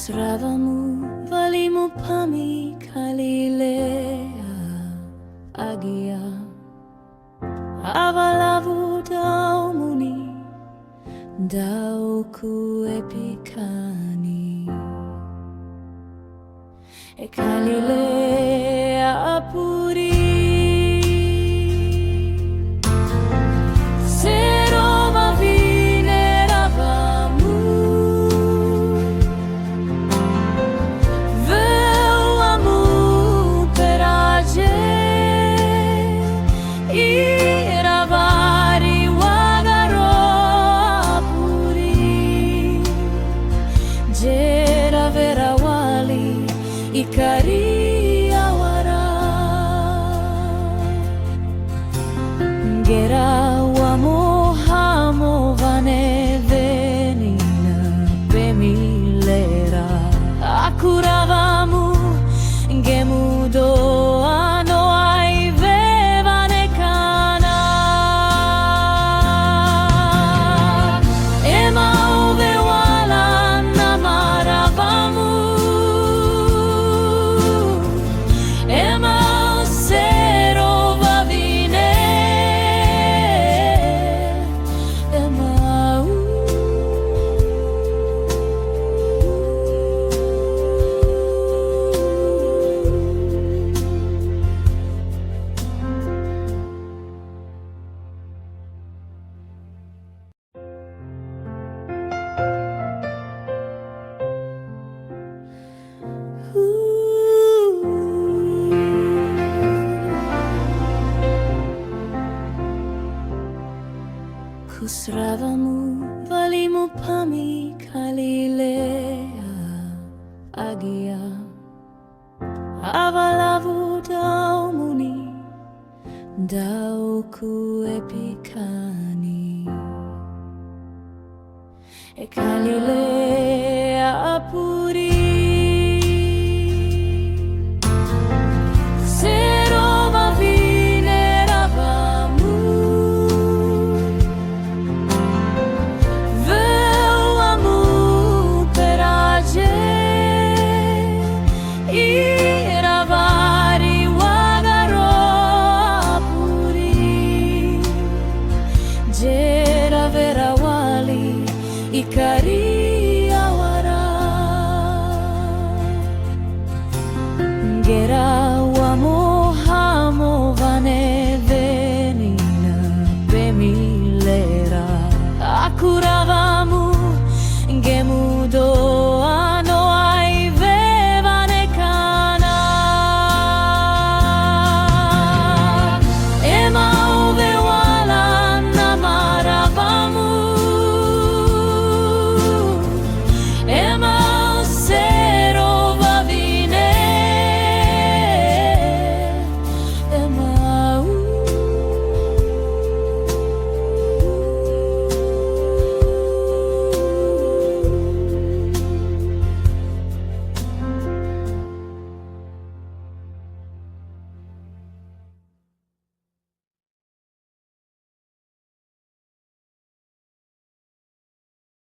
Kusravamu valimu pami kalilea agia avalavu daumuni dauku epikani ekalilea apuri Ikaria wara Gera wamo hamo vane venina bemilera Akuravamu gemudo ano ai vevane kana Ema uve wala namaravamu Kusravamu valimu pami kalilea agia avalavu daumuni dauku epikani ekalilea apuri Ikaria wara Gera